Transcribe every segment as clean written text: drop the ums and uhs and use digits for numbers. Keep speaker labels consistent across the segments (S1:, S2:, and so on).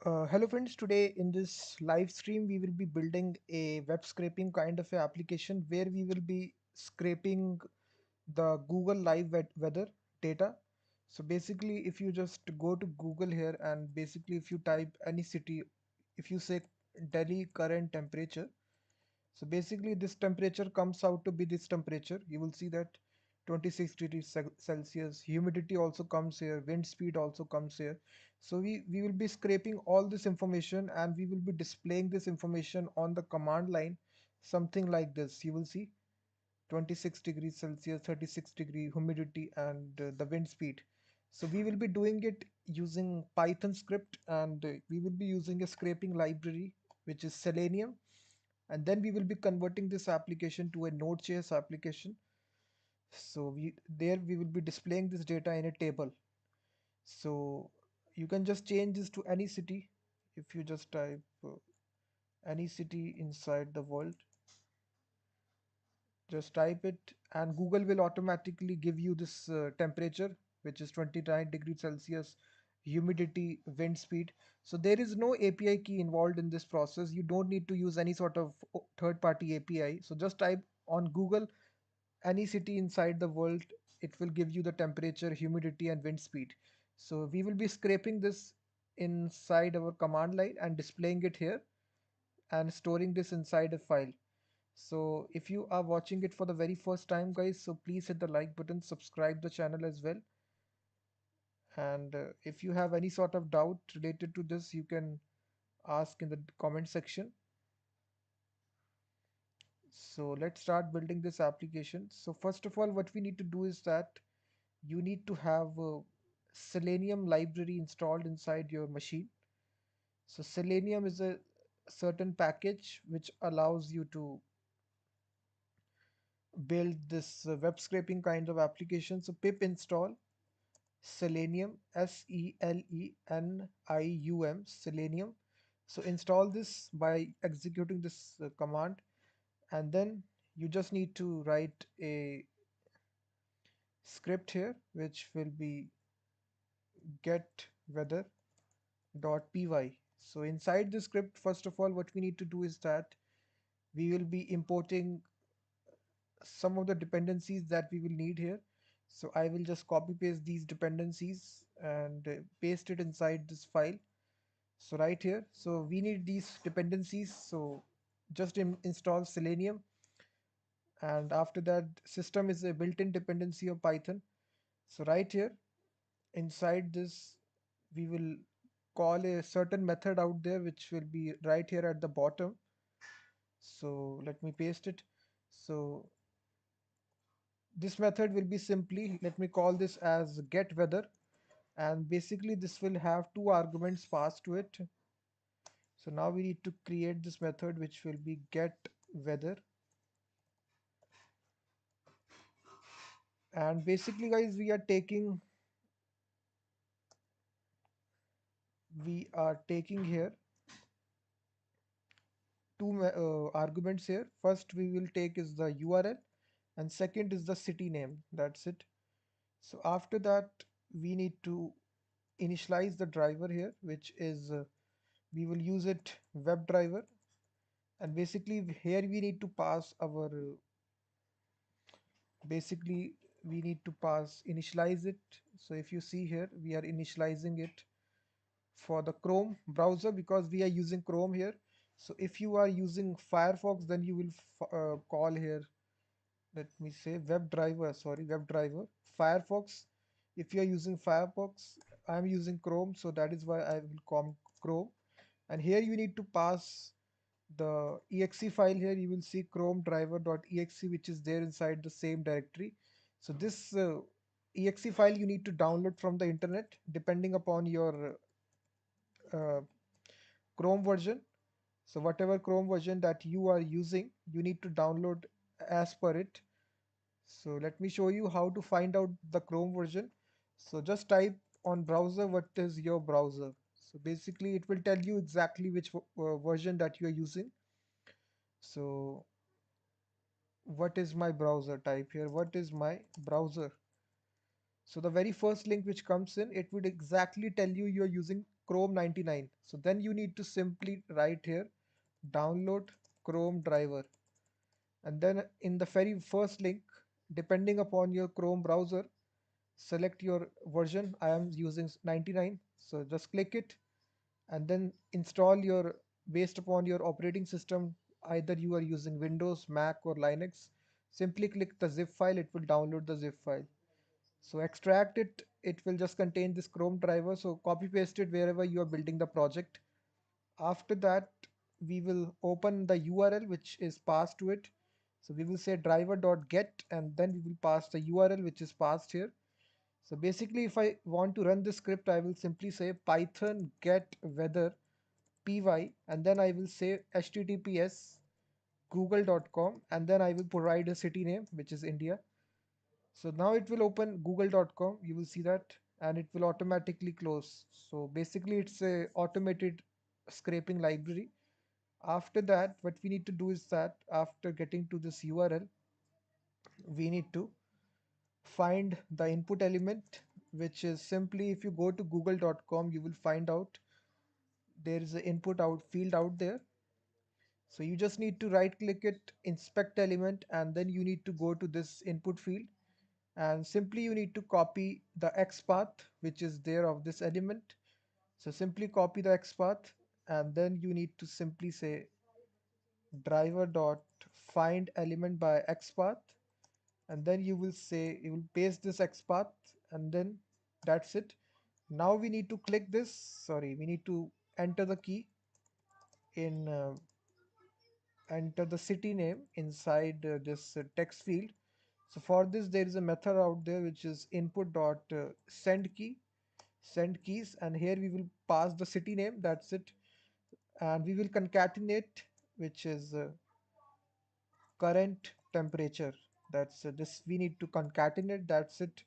S1: Hello friends, today in this live stream we will be building a web scraping kind of a application where we will be scraping the Google live weather data. So basically if you just go to Google here and basically if you type any city, if you say Delhi current temperature, so basically this temperature comes out to be this temperature. You will see that 26 degrees Celsius, humidity also comes here, wind speed also comes here. So we will be scraping all this information and we will be displaying this information on the command line, something like this. You will see 26 degrees Celsius, 36 degree humidity and the wind speed. So we will be doing it using Python script and we will be using a scraping library which is Selenium, and then we will be converting this application to a Node.js application. So we will be displaying this data in a table. So you can just change this to any city. If you just type any city inside the world, just type it and Google will automatically give you this temperature, which is 29 degrees Celsius, humidity, wind speed. So there is no API key involved in this process. You don't need to use any sort of third party API. So just type on Google any city inside the world, it will give you the temperature, humidity, and wind speed. So we will be scraping this inside our command line and displaying it here and storing this inside a file. So if you are watching it for the very first time, guys, so please hit the like button, subscribe the channel as well. And if you have any sort of doubt related to this, you can ask in the comment section. So let's start building this application. So first of all, what we need to do is that you need to have a Selenium library installed inside your machine. So Selenium is a certain package which allows you to build this web scraping kind of application. So pip install Selenium, Selenium, Selenium. So install this by executing this command, and then you just need to write a script here which will be get weather .py. So inside the script, first of all, what we need to do is that we will be importing some of the dependencies that we will need here. So I will just copy paste these dependencies and paste it inside this file. So right here, so we need these dependencies. So just install Selenium, and after that, system is a built-in dependency of Python. So right here, inside this, we will call a certain method out there which will be right here at the bottom. So let me paste it. So this method will be simply, let me call this as get weather, and basically this will have two arguments passed to it. So now we need to create this method which will be get weather, and basically guys we are taking here two arguments here. First we will take is the URL and second is the city name. That's it. So after that we need to initialize the driver here, which is we will use it web driver, and basically here we need to pass our basically we need to pass initialize it. So if you see here, we are initializing it for the Chrome browser because we are using Chrome here. So if you are using Firefox, then you will call here, let me say web driver Firefox. If you are using Firefox, I am using Chrome, so that is why I will call Chrome. And here you need to pass the exe file. Here you will see chrome driver.exe, which is there inside the same directory. So this exe file you need to download from the internet depending upon your uh, Chrome version. So whatever Chrome version that you are using, you need to download as per it. So let me show you how to find out the Chrome version. So just type on browser what is your browser. So basically it will tell you exactly which version that you are using. So what is my browser? Type here, what is my browser? So the very first link which comes in, it would exactly tell you you're using Chrome 99. So then you need to simply write here download Chrome driver, and then in the very first link, depending upon your Chrome browser, select your version. I am using 99, so just click it and then install your, based upon your operating system, either you are using Windows, Mac or Linux. Simply click the zip file, it will download the zip file. So extract it, it will just contain this Chrome driver. So copy paste it wherever you are building the project. After that, we will open the URL which is passed to it. So we will say driver.get and then we will pass the URL which is passed here. So basically, if I want to run this script, I will simply say python get weather py and then I will say https google.com and then I will provide a city name which is India. So now it will open google.com, you will see that, and it will automatically close. So basically it's a automated scraping library. After that, what we need to do is that after getting to this URL, we need to find the input element, which is simply, if you go to google.com, you will find out there is an input out field out there. So you just need to right click it, inspect element, and then you need to go to this input field and simply you need to copy the X path which is there of this element. So simply copy the X path and then you need to simply say driver dot find element by X path, and then you will say, you will paste this X path, and then that's it. Now we need to click this, sorry, we need to enter the key in enter the city name inside this text field. So for this there is a method out there which is input dot send keys, and here we will pass the city name, that's it, and we will concatenate, which is current temperature, that's this we need to concatenate, that's it.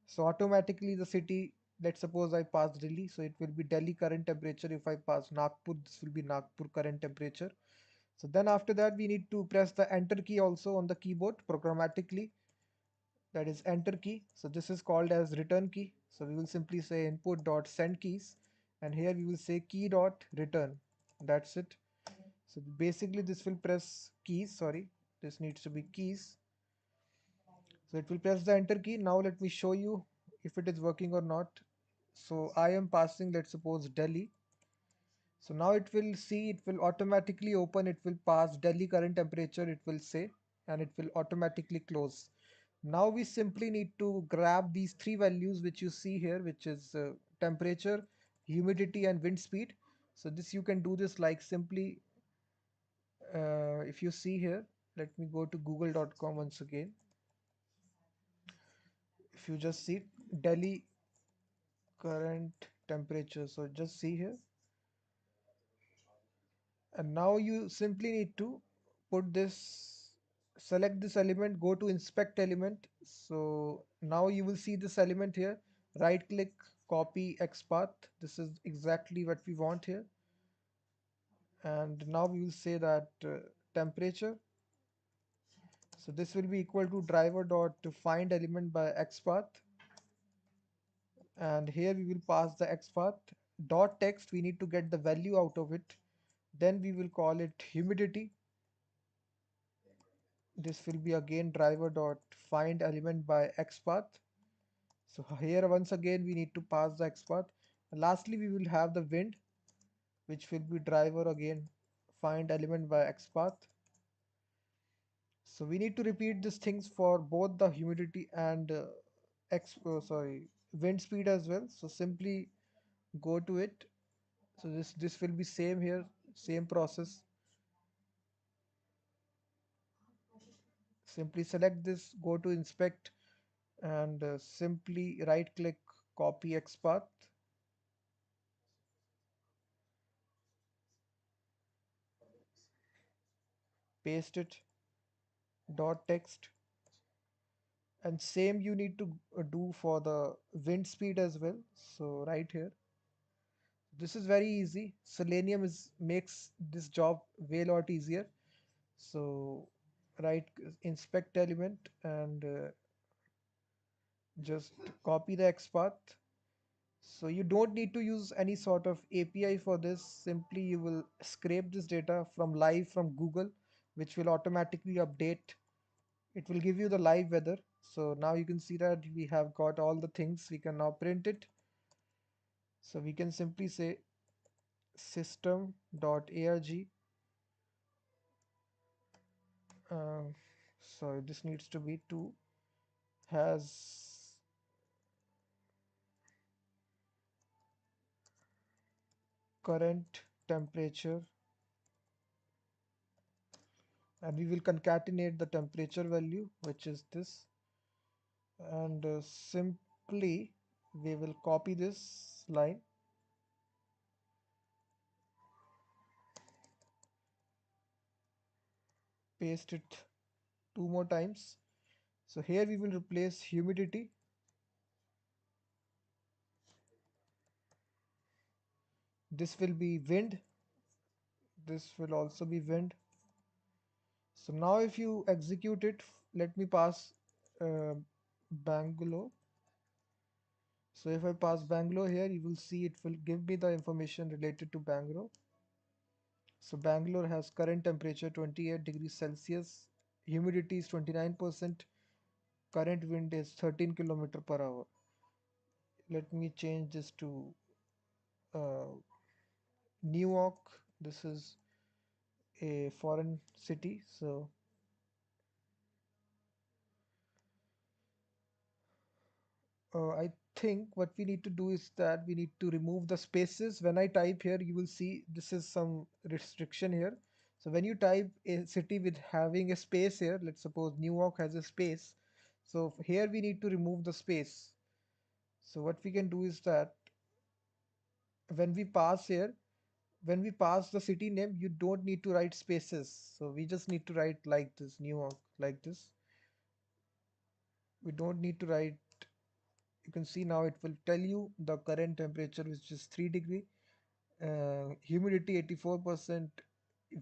S1: So automatically the city, let's suppose I pass Delhi, so it will be Delhi current temperature. If I pass Nagpur, this will be Nagpur current temperature. So then after that we need to press the enter key also on the keyboard programmatically, that is enter key. So this is called as return key. So we will simply say input dot send keys, and here we will say key dot return, that's it. So basically this will press keys, sorry, this needs to be keys. So it will press the enter key. Now let me show you if it is working or not. So I am passing, let's suppose Delhi. So now it will see, it will automatically open, it will pass Delhi current temperature, it will say, and it will automatically close. Now we simply need to grab these three values which you see here, which is temperature, humidity, and wind speed. So this you can do this like simply, if you see here, let me go to google.com once again. If you just see Delhi current temperature, so just see here, and now you simply need to put this, select this element, go to inspect element. So now you will see this element here, right click, copy XPath, this is exactly what we want here. And now we will say that temperature, so this will be equal to driver dot to find element by XPath, and here we will pass the XPath dot text, we need to get the value out of it, then we will call it humidity. This will be again driver dot find element by XPath. So here once again we need to pass the XPath. And lastly we will have the wind, which will be driver again find element by XPath. So we need to repeat these things for both the humidity and wind speed as well. So simply go to it. So this will be same here, same process. Simply select this, go to inspect, and simply right click, copy XPath, paste it, dot text, and same you need to do for the wind speed as well. So right here, this is very easy. Selenium is makes this job way lot easier. So right, inspect element and just copy the XPath. So you don't need to use any sort of API for this. Simply you will scrape this data from live from Google, which will automatically update. It will give you the live weather. So now you can see that we have got all the things. We can now print it. So we can simply say system.arg. Uh, sorry, this needs to be to has current temperature, and we will concatenate the temperature value, which is this, and simply we will copy this line, paste it two more times. So here we will replace humidity. This will be wind. This will also be wind. So now if you execute it, let me pass uh, Bangalore. So if I pass Bangalore here, you will see it will give me the information related to Bangalore. So Bangalore has current temperature 28 degrees Celsius, humidity is 29%, current wind is 13 kilometer per hour. Let me change this to uh, New York. This is a foreign city. So I think what we need to do is that we need to remove the spaces. When I type here, you will see this is some restriction here. So when you type a city with having a space here, let's suppose New York has a space. So here we need to remove the space. So what we can do is that when we pass here, when we pass the city name, you don't need to write spaces. So we just need to write like this, New York, like this. We don't need to write. You can see now it will tell you the current temperature, which is 3 degree, humidity 84%,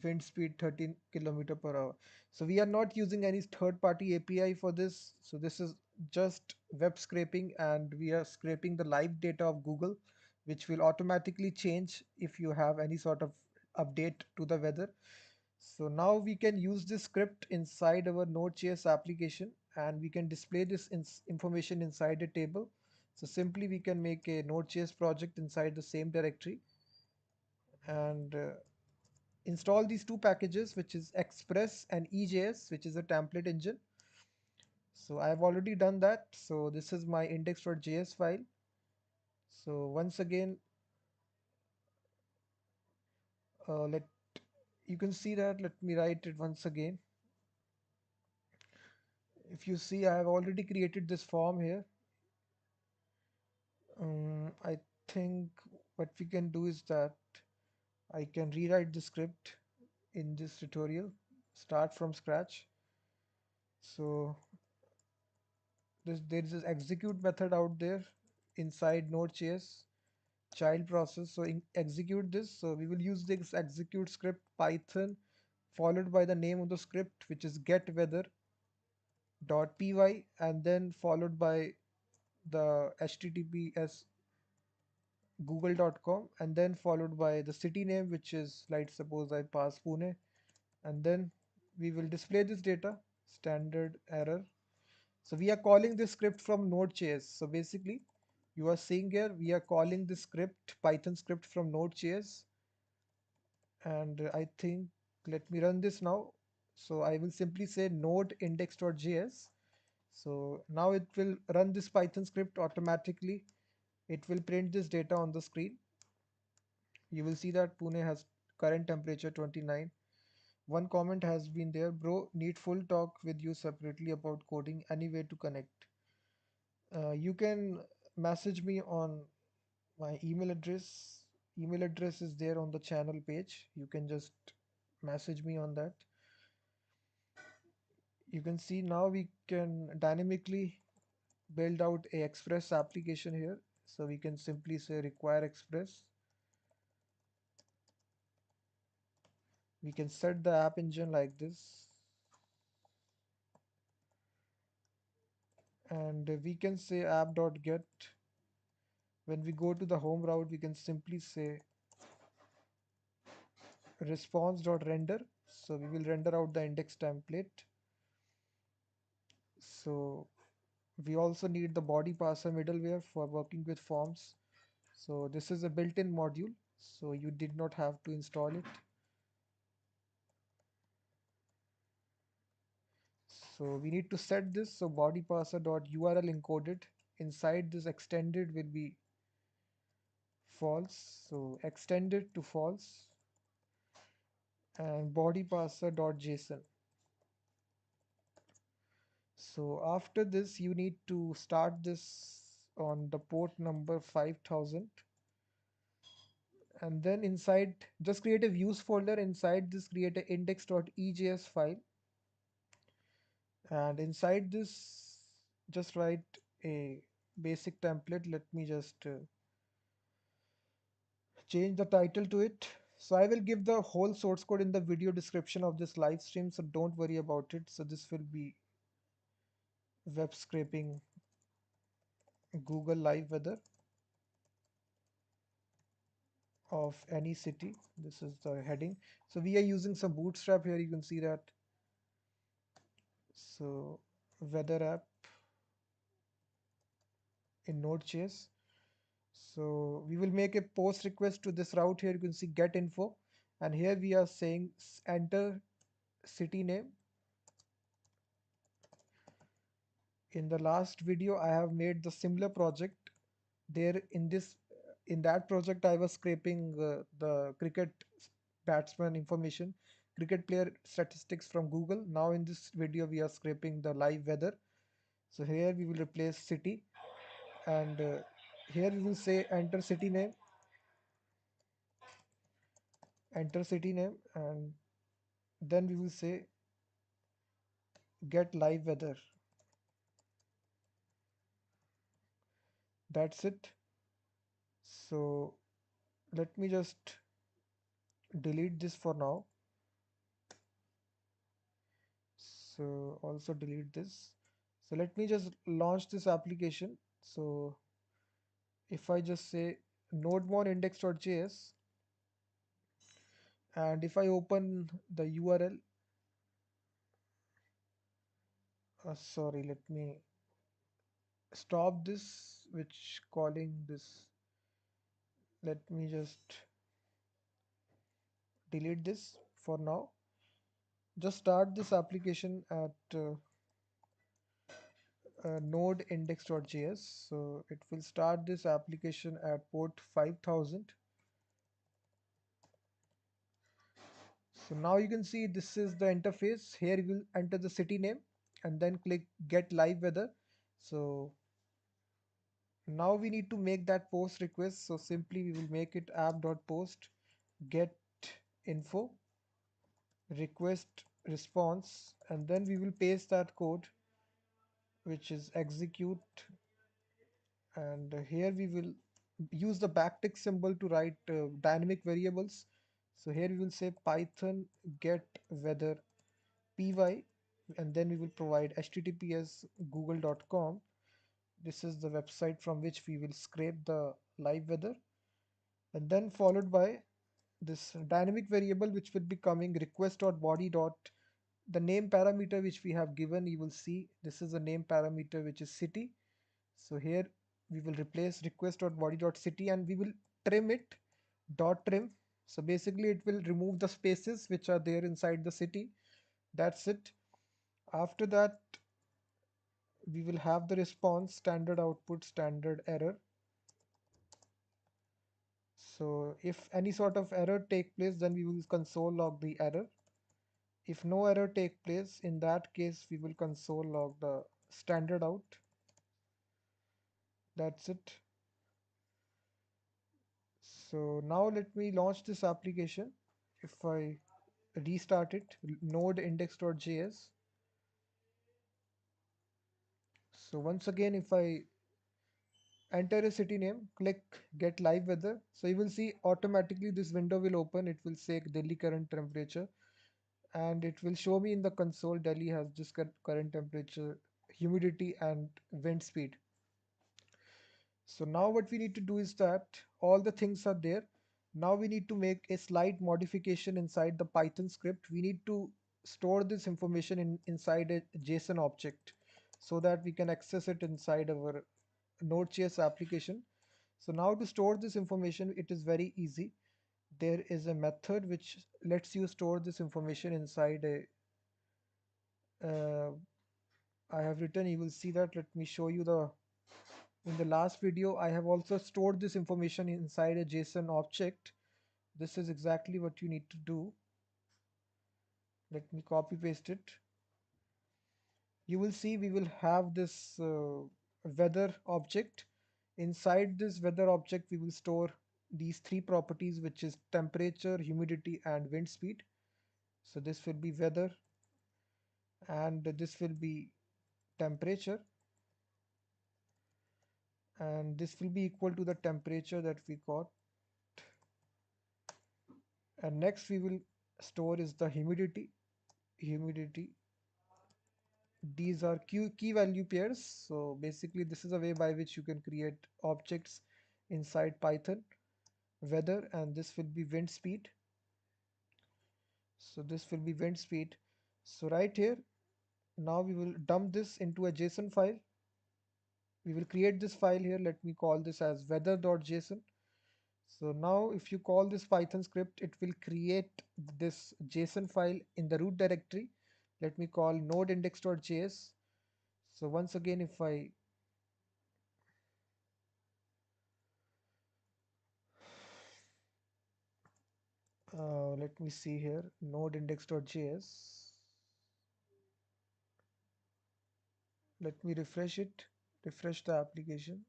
S1: wind speed 13 kilometer per hour. So we are not using any third party API for this. So this is just web scraping, and we are scraping the live data of Google, which will automatically change if you have any sort of update to the weather. So now we can use this script inside our Node.js application, and we can display this information inside a table. So simply we can make a Node.js project inside the same directory, and install these two packages, which is Express and EJS, which is a template engine. So I have already done that. So this is my index.js file. So once again, let you can see that. Let me write it once again. If you see, I have already created this form here. I think what we can do is that I can rewrite the script in this tutorial, start from scratch. So there is this execute method out there inside Node.js child process. So execute this. So we will use this execute script Python followed by the name of the script, which is getweather.py, and then followed by the https google.com, and then followed by the city name, which is, like, suppose I pass Pune, and then we will display this data, standard error. So we are calling this script from Node.js. So basically you are seeing here we are calling this script, Python script, from Node.js, and I think, let me run this now. So I will simply say node index.js. So now it will run this Python script automatically. It will print this data on the screen. You will see that Pune has current temperature 29. One comment has been there, bro, need full talk with you separately about coding, any way to connect. You can message me on my email address. Email address is there on the channel page. You can just message me on that. You can see now we can dynamically build out a Express application here. So we can simply say require Express. We can set the app engine like this, and we can say app.get When we go to the home route, we can simply say response.render. So we will render out the index template. So we also need the body parser middleware for working with forms. So this is a built-in module, so you did not have to install it. So we need to set this. So body parser.url encoded inside this extended will be false. So extended to false, and body parser.json. So after this, you need to start this on the port number 5000, and then inside just create a views folder. Inside this, create a index.ejs file, and inside this just write a basic template. Let me just change the title to it. So I will give the whole source code in the video description of this live stream, so don't worry about it. So this will be web scraping Google live weather of any city. This is the heading. So we are using some bootstrap here, you can see that. So weather app in Node.js. So we will make a post request to this route. Here you can see get info, and here we are saying enter city name. In the last video I have made the similar project. There in that project I was scraping the cricket batsman information, cricket player statistics from Google. Now in this video we are scraping the live weather. So here we will replace city, and here we will say enter city name, and then we will say get live weather. That's it. So let me just delete this for now. So also delete this. So let me just launch this application. So if I just say nodemon index.js, and if I open the URL, sorry, let me stop this, which calling this. Let me just delete this for now. Just start this application at node index.js. So it will start this application at port 5000. So now you can see this is the interface. Here you will enter the city name and then click get live weather. So now we need to make that post request. So simply we will make it app.post get info request response, and then we will paste that code, which is execute, and here we will use the backtick symbol to write dynamic variables. So here we will say python get weather py, and then we will provide https google.com. This is the website from which we will scrape the live weather, and then followed by this dynamic variable which will be coming request.body dot the name parameter which we have given. You will see this is a name parameter which is city. So here we will replace request.body.city, and we will trim it dot trim. So basically it will remove the spaces which are there inside the city. That's it. After that, we will have the response standard output standard error. So if any sort of error take place, then we will console log the error. If no error take place, in that case we will console log the standard out. That's it. So now let me launch this application. If I restart it, node index.js. So once again, if I enter a city name, click get live weather. So you will see automatically this window will open. It will say Delhi current temperature, and it will show me in the console Delhi has this current temperature, humidity, and wind speed. So now what we need to do is that all the things are there. Now we need to make a slight modification inside the Python script. We need to store this information inside a JSON object so that we can access it inside our Node.js application. So now to store this information, it is very easy. There is a method which lets you store this information inside a I have written, you will see that. Let me show you the in the last video. I have also stored this information inside a JSON object. This is exactly what you need to do. Let me copy paste it. You will see we will have this weather object. Inside this weather object, we will store these three properties, which is temperature, humidity, and wind speed. So this will be weather, and this will be temperature, and this will be equal to the temperature that we got. And next we will store is the humidity. These are key value pairs. So basically this is a way by which you can create objects inside Python. Weather, and this will be wind speed. So this will be wind speed. So right here, now we will dump this into a JSON file. We will create this file here. Let me call this as weather.json. So now if you call this Python script, it will create this JSON file in the root directory. Let me call nodeindex.js. So once again, if I let me see here, nodeindex.js. Let me refresh the application.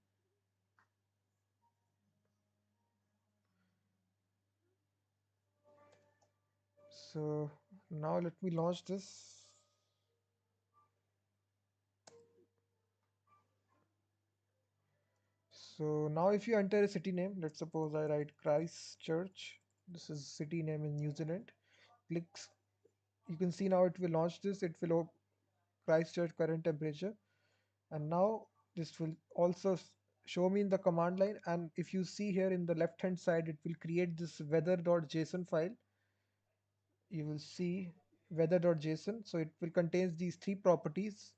S1: So now let me launch this. So now if you enter a city name, let's suppose I write Christchurch. This is city name in New Zealand. Clicks. You can see now it will launch this. It will Christchurch current temperature. And now this will also show me in the command line. And if you see here in the left hand side, it will create this weather.json file. You will see weather.json. So it will contains these three properties.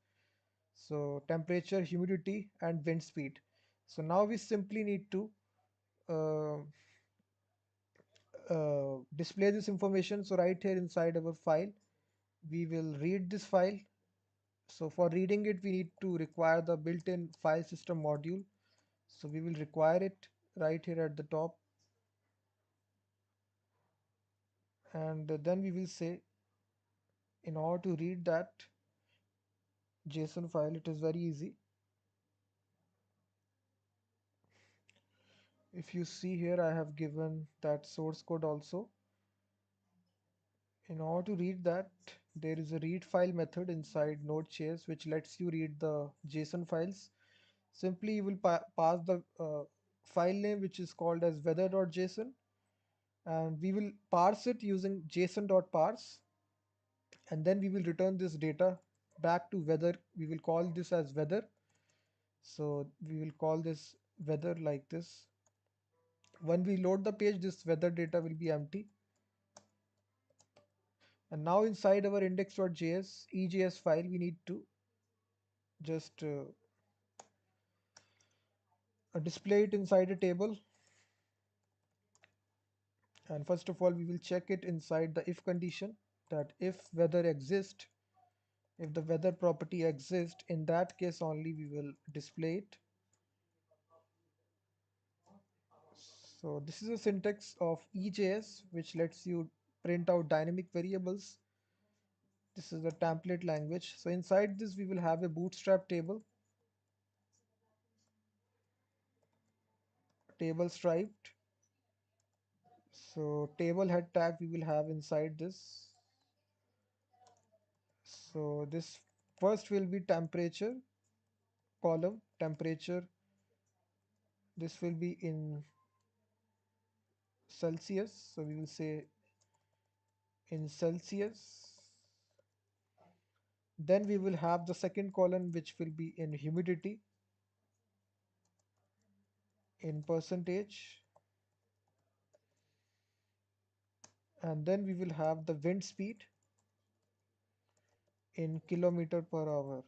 S1: So temperature, humidity, and wind speed. So now we simply need to uh, display this information. So right here inside our file, we will read this file. So for reading it, we need to require the built-in file system module. So we will require it right here at the top. And then we will say, in order to read that JSON file, it is very easy. If you see here, I have given that source code also. In order to read that, there is a read file method inside Node.js which lets you read the JSON files. Simply you will pass the file name, which is called as weather.json, and we will parse it using json.parse, and then we will return this data back to weather. We will call this as weather. So we will call this weather like this. When we load the page, this weather data will be empty. And now inside our index.js EJS file, we need to just display it inside a table. And first of all, we will check it inside the if condition, that if weather exists, if the weather property exists, in that case only we will display it. So this is a syntax of EJS which lets you print out dynamic variables. This is the template language. So inside this we will have a bootstrap table, table striped. So table head tag we will have inside this. So this first will be temperature column, temperature. This will be in Celsius. So we will say in Celsius. Then we will have the second column which will be in humidity. in percentage, and then we will have the wind speed in kilometer per hour.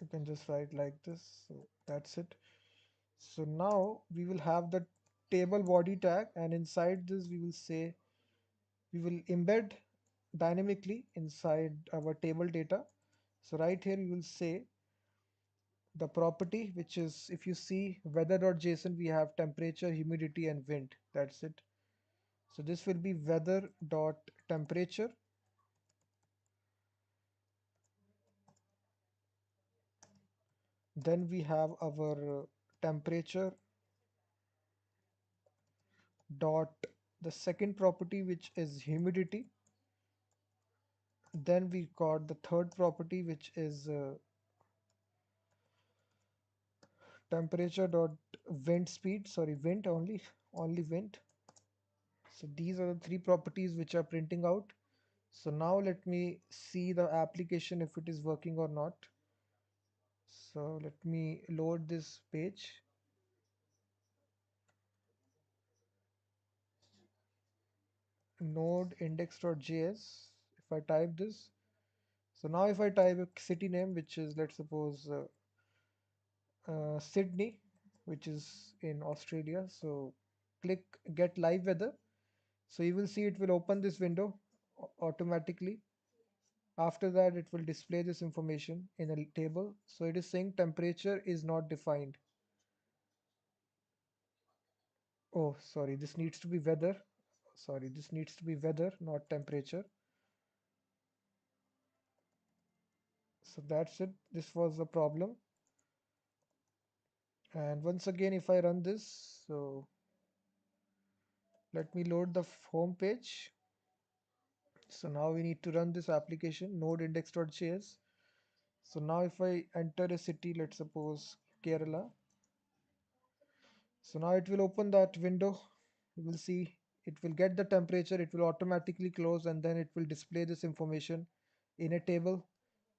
S1: You can just write like this. So that's it. So now we will have the table body tag, and inside this we will say we will embed dynamically inside our table data. So right here we will say the property, which is, if you see weather.json, we have temperature, humidity, and wind. That's it. So this will be weather.temperature. Then we have our temperature dot the second property, which is humidity. Then we got the third property, which is temperature dot wind speed. Sorry, wind only wind. So these are the three properties which are printing out. So now let me see the application if it is working or not. So let me load this page. Node index.js. If I type this, so now if I type a city name, which is, let's suppose, Sydney, which is in Australia. So click get live weather. So you will see it will open this window automatically. After that, it will display this information in a table. So it is saying temperature is not defined. Oh, sorry, this needs to be weather. Sorry, this needs to be weather, not temperature. So that's it. This was the problem. And once again, if I run this, so let me load the home page. So now we need to run this application, node index.js. So now if I enter a city, let's suppose Kerala. So now it will open that window. You will see it will get the temperature, it will automatically close, and then it will display this information in a table.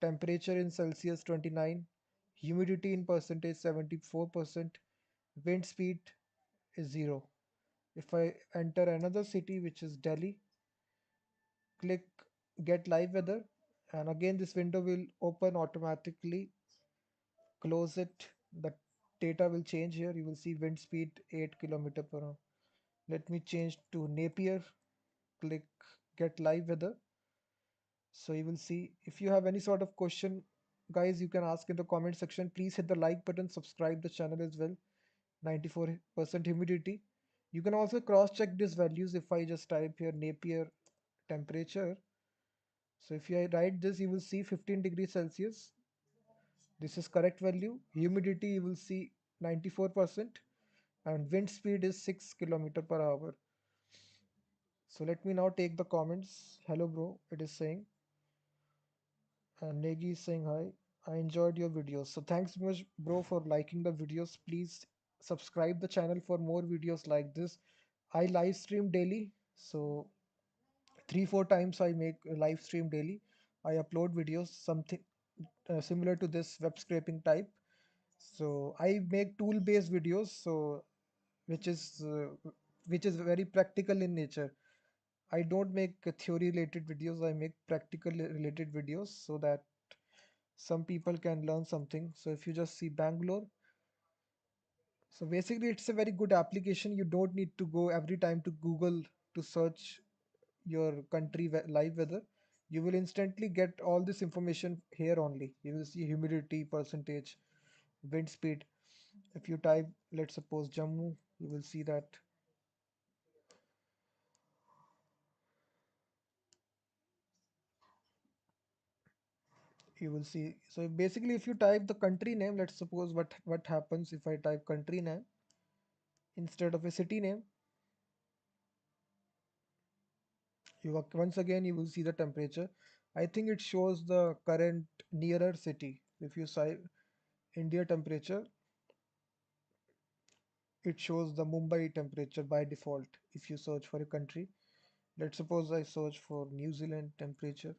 S1: Temperature in Celsius 29, humidity in percentage 74%, wind speed is 0. If I enter another city, which is Delhi, click get live weather, and again this window will open automatically. Close it. The data will change here. You will see wind speed 8 kilometer per hour. Let me change to Napier. Click get live weather. So you will see, if you have any sort of question, guys, you can ask in the comment section. Please hit the like button, subscribe the channel as well. 94% humidity. You can also cross check these values. If I just type here Napier temperature, so if you write this, you will see 15 degrees Celsius. This is correct value. Humidity, you will see 94%, and wind speed is 6 kilometer per hour. So let me now take the comments. Hello bro, it is saying, and Negi is saying hi. I enjoyed your videos. So thanks so much bro for liking the videos. Please subscribe the channel for more videos like this. I live stream daily. So 3 4 times I make a live stream daily. I upload videos, something similar to this web scraping type. So I make tool based videos, so which is uh, which is very practical in nature. I don't make theory related videos, I make practical related videos so that some people can learn something. So if you just see Bangalore, so basically it's a very good application. You don't need to go every time to Google to search your country live weather. You will instantly get all this information here only. You will see humidity percentage, wind speed. If you type, let's suppose Jammu, you will see that. You will see. So basically, if you type the country name, let's suppose what happens if I type country name instead of a city name. Once again you will see the temperature. I think it shows the current nearer city. If you type India temperature, it shows the Mumbai temperature by default. If you search for a country, let's suppose I search for New Zealand temperature.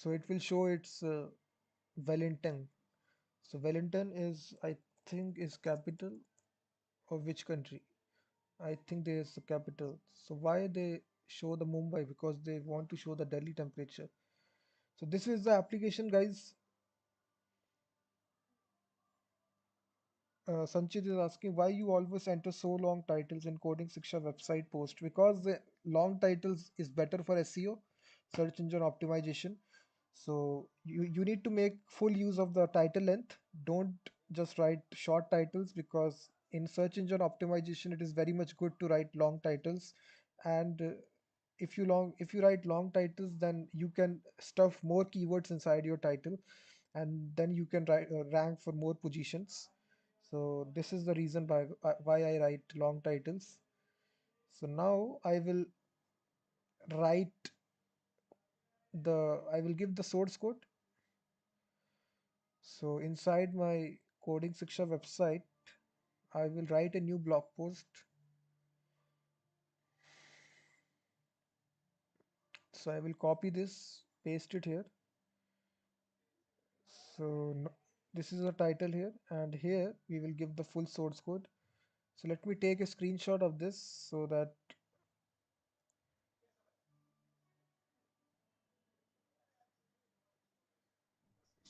S1: So it will show it's Wellington. So Wellington is, I think, is capital of which country? I think there is a capital. So why they show the Mumbai? Because they want to show the Delhi temperature. So this is the application, guys. Sanchit is asking why you always enter so long titles in Coding Shiksha website post. Because the long titles is better for SEO, search engine optimization. So you need to make full use of the title length. Don't just write short titles, because in search engine optimization it is very much good to write long titles. And if you write long titles, then you can stuff more keywords inside your title, and then you can rank for more positions. So this is the reason why I write long titles. So now write I will give the source code. So inside my Coding Shiksha website, I will write a new blog post. So I will copy this, paste it here. So this is the title here, and here we will give the full source code. So let me take a screenshot of this so that,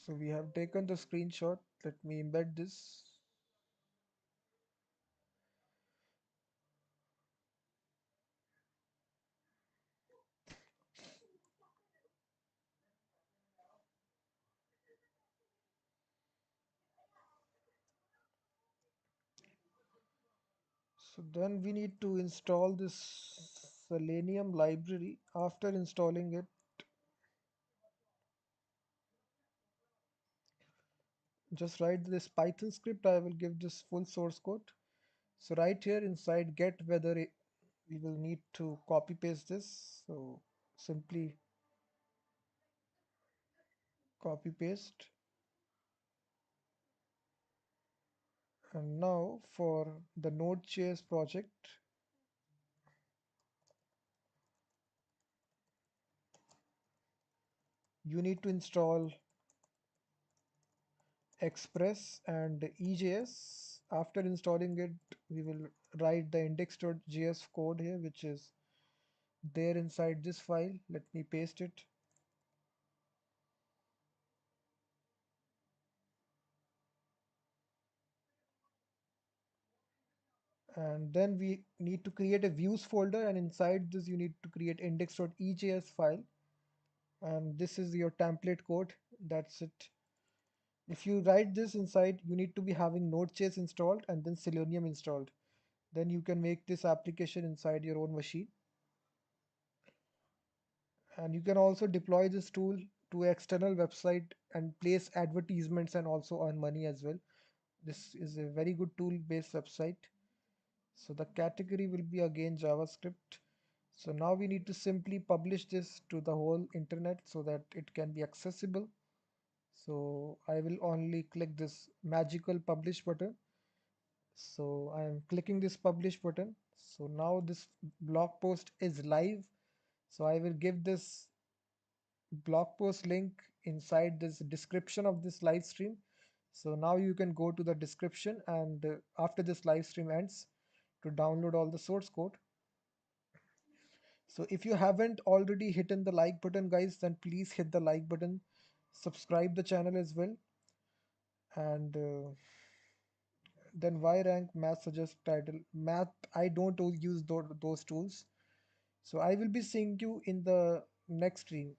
S1: so we have taken the screenshot. Let me embed this. So then we need to install this Selenium library. After installing it, just write this Python script. I will give this full source code. So right here inside get weather, we will need to copy paste this. So simply copy paste. And now for the Node.js project, you need to install Express and EJS. After installing it, we will write the index.js code here, which is there inside this file. Let me paste it. And then we need to create a views folder, and inside this you need to create index.ejs file, and this is your template code. That's it. If you write this inside, you need to be having Node.js installed and then Selenium installed. Then you can make this application inside your own machine. And you can also deploy this tool to external website and place advertisements and also earn money as well. This is a very good tool based website. So the category will be again JavaScript. So now we need to simply publish this to the whole internet so that it can be accessible. So I will only click this magical publish button. So I am clicking this publish button. So now this blog post is live. So I will give this blog post link inside this description of this live stream. So now you can go to the description, and after this live stream ends, to download all the source code. So if you haven't already hit the like button, guys, then please hit the like button, subscribe the channel as well. And then why rank math suggest title math, I don't use those tools. So I will be seeing you in the next stream.